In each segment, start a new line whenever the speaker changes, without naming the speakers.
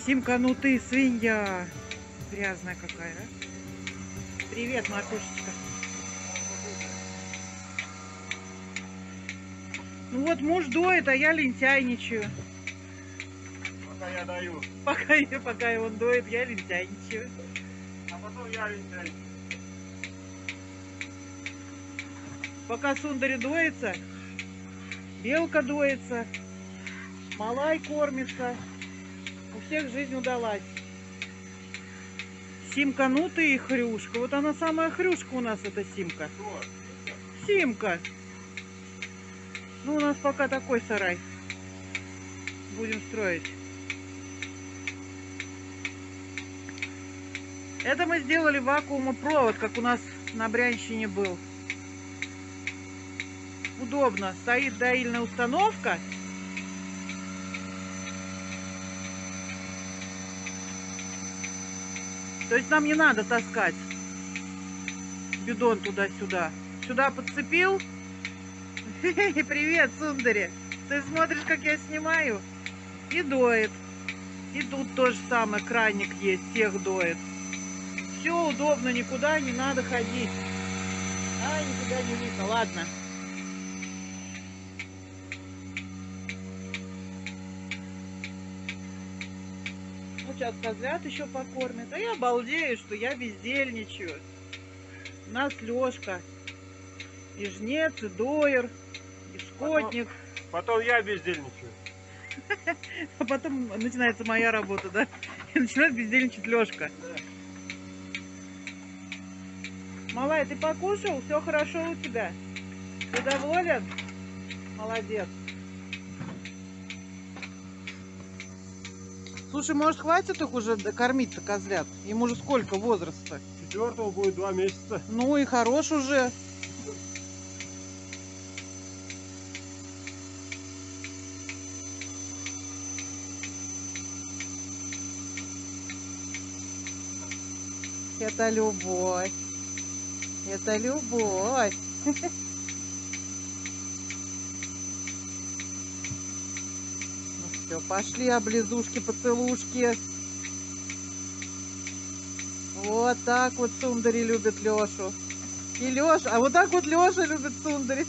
Симка, ну ты свинья. Грязная какая, а? Привет, Маркушечка. Ну вот муж доит, а я лентяйничаю.
Пока я даю.
Пока он доит, я лентяйничаю.
А потом я лентяйничаю.
Пока Сундари доится, Белка доится, Малай кормится. У всех жизнь удалась. Симка, ну ты и хрюшка. Вот она самая хрюшка у нас, эта Симка.
Что?
Симка. Ну, у нас пока такой сарай. Будем строить. Это мы сделали вакуумопровод, как у нас на Брянщине был. Удобно. Стоит доильная установка. То есть нам не надо таскать бидон туда-сюда. Сюда подцепил. Привет, Сундари. Ты смотришь, как я снимаю? И доет. И тут тоже самое, краник есть, всех доет. Все удобно, никуда не надо ходить. А, никуда не видно. Ладно. Ну, сейчас козлят еще покормят. А я балдею, что я бездельничаю. У нас Лешка. И жнец, и доер, и скотник.
Потом я бездельничаю.
А потом начинается моя работа, да? И начинает бездельничать Лешка.
Да.
Малай, ты покушал? Все хорошо у тебя? Ты доволен? Молодец. Слушай, может, хватит их уже кормить-то козлят? Ему уже сколько возраста?
4-го будет 2 месяца.
Ну и хорош уже. Это любовь. Это любовь. Ну все, пошли облизушки, поцелушки. Вот так вот Сундари любит Лешу. И Леша, а вот так вот Леша любит Сундари.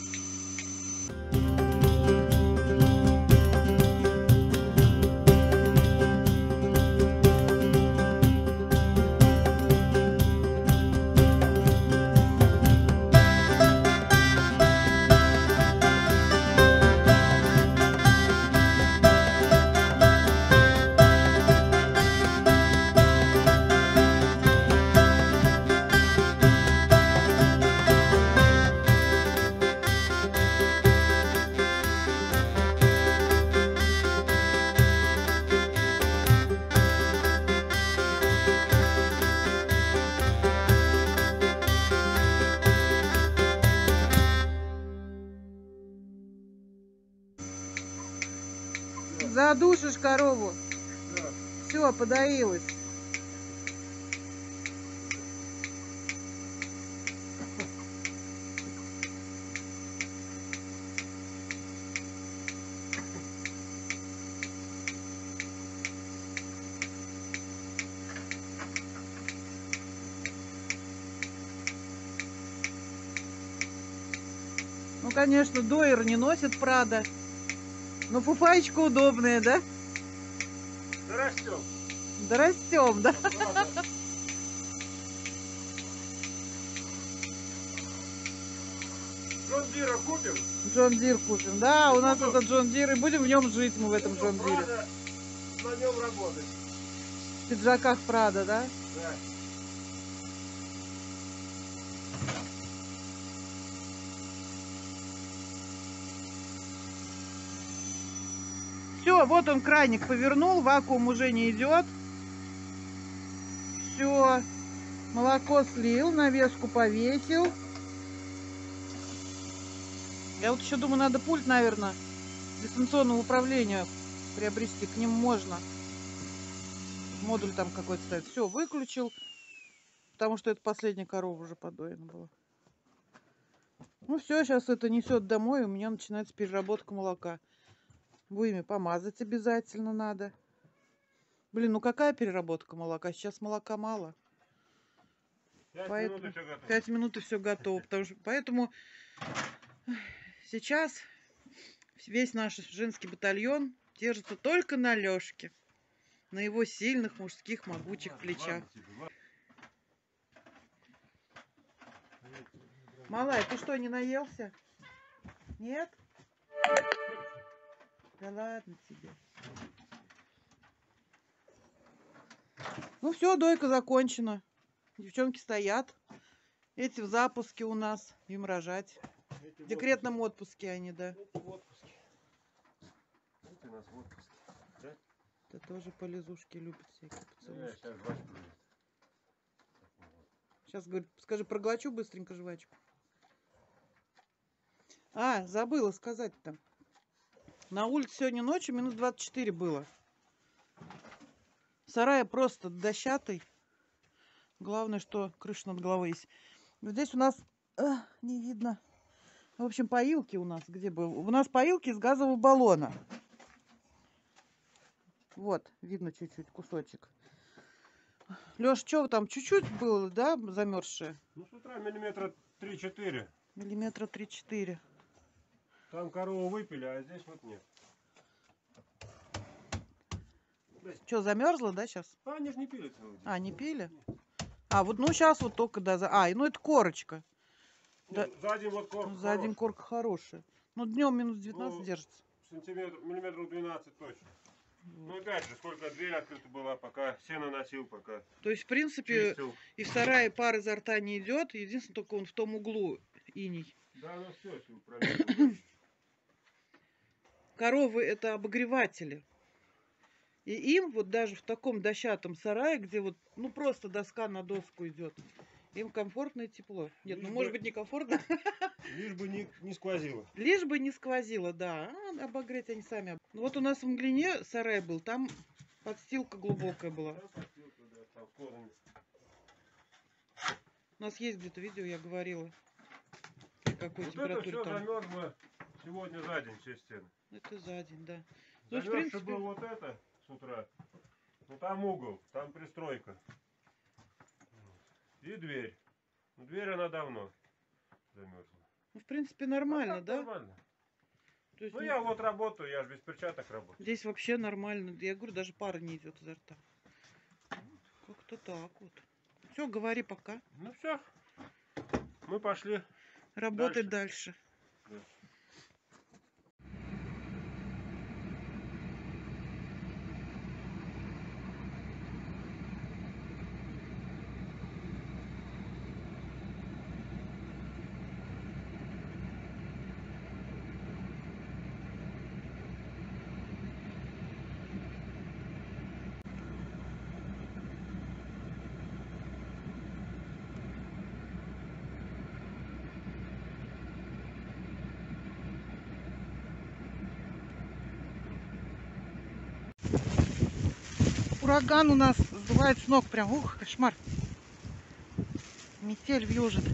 Задушишь корову.
Да.
Все, подоилась. Ну, конечно, доер не носит Прада. Но фуфаечка удобная, да?
Да растем.
Да растем, да?
Джон Дира купим?
Джон Дир купим. Да, у нас это Джон Дир, и будем в нем жить мы в этом Джон Дире.
Правда, на нем работать.
В пиджаках Прада, да?
Да.
Все, вот он краник повернул, вакуум уже не идет. Все, молоко слил, навеску повесил. Я вот еще думаю, надо пульт, наверное, дистанционного управления приобрести. К ним можно. Модуль там какой-то стоит. Все, выключил. Потому что это последняя корова уже подоена была. Ну все, сейчас это несет домой. И у меня начинается переработка молока. Будем помазать обязательно надо. Блин, ну какая переработка молока? Сейчас молока мало.
5
Поэтому
минут и все готово.
5 минут и все готово. Поэтому сейчас весь наш женский батальон держится только на Лёшке. На его сильных мужских могучих плечах. Малай, ты что, не наелся? Нет? Да ладно тебе. Ну все, дойка закончена. Девчонки стоят. Эти в запуске у нас. Им рожать. В декретном отпуске они, да.
Эти в отпуске. Эти у нас в отпуске. Да?
Это тоже полизушки любят всякие поцелуи.
Сейчас жвачку любит.
Сейчас, говорит, скажи, проглочу быстренько жвачку. А, забыла сказать-то. На улице сегодня ночью минус 24 было. Сарай просто дощатый. Главное, что крыша над головой есть. Здесь у нас не видно. В общем, поилки у нас. Где был? У нас поилки из газового баллона. Вот, видно чуть-чуть кусочек. Леш, что там? Чуть-чуть было, да, замерзшее?
Ну, с утра миллиметра 3-4.
Миллиметра 3-4.
Там корову выпили, а здесь вот нет.
Что, замерзло, да, сейчас?
А, они же не пили целый день.
А, не пили? А, вот, ну, сейчас вот только, да. Ну, это корочка.
Нет,
Да.
за день вот корка
За день корка хорошая. Ну, днем минус 19
Ну,
держится.
миллиметров 12 точно. Ну, опять же, сколько дверь открыта была, пока сено носил, пока
То есть, в принципе,
чистил.
и в сарае пар изо рта не идет. Единственное, только он в том углу иней.
Да, ну все, если проверил.
Коровы это обогреватели. И им вот даже в таком дощатом сарае, где вот, ну, просто доска на доску идет, им комфортно и тепло. Нет, ну, может быть, не комфортно.
Лишь бы не сквозило.
Лишь бы не сквозило, да. А обогреть они сами. Ну, вот у нас в Мглине сарай был, там подстилка глубокая была.
Там подстилка, да, там с козами.
У нас есть где-то видео, я говорила, при какой
Вот это
температуре
все
там.
замерзло сегодня за день, все стены.
Это за день, да. То есть, в
Замерзший
принципе,
был вот это с утра. Ну там угол, там пристройка. И дверь. Ну, дверь она давно замерзла.
ну, в принципе, нормально,
А так
да?
Нормально.
То есть,
Ну я вот работаю, я же без перчаток работаю.
здесь вообще нормально. Я говорю, даже пара не идет изо рта. Как-то так вот. Все, говори пока.
Ну все. Мы пошли.
Работать дальше.
Да.
Ураган у нас сдувает с ног прям. Ух, кошмар. Метель вьюжит.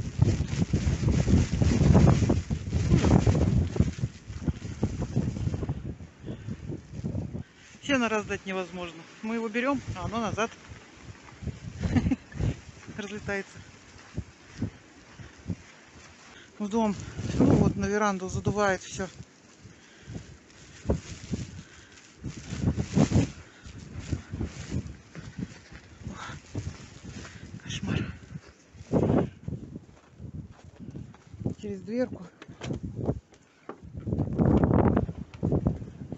Сено раздать невозможно. Мы его берем, а оно назад разлетается. В дом, ну вот на веранду задувает все. Кошмар. Через дверку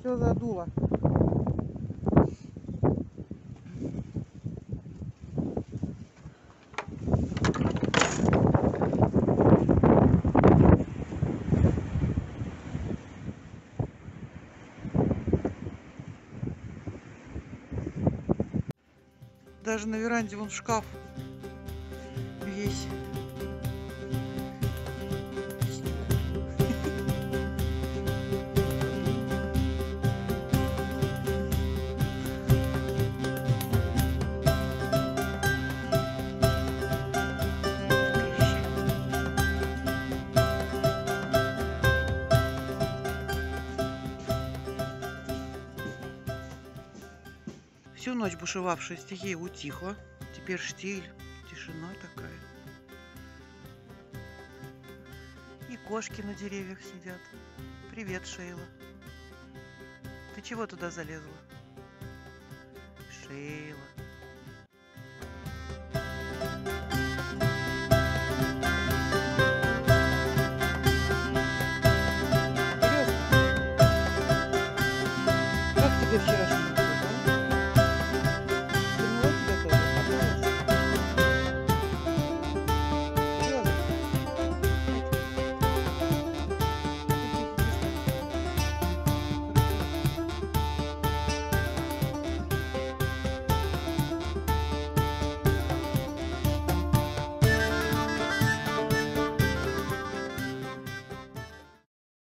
все задуло. Даже на веранде вон шкаф весь. Всю ночь бушевавшая стихия утихла. Теперь штиль, тишина такая. И кошки на деревьях сидят. Привет, Шейла. Ты чего туда залезла? Шейла.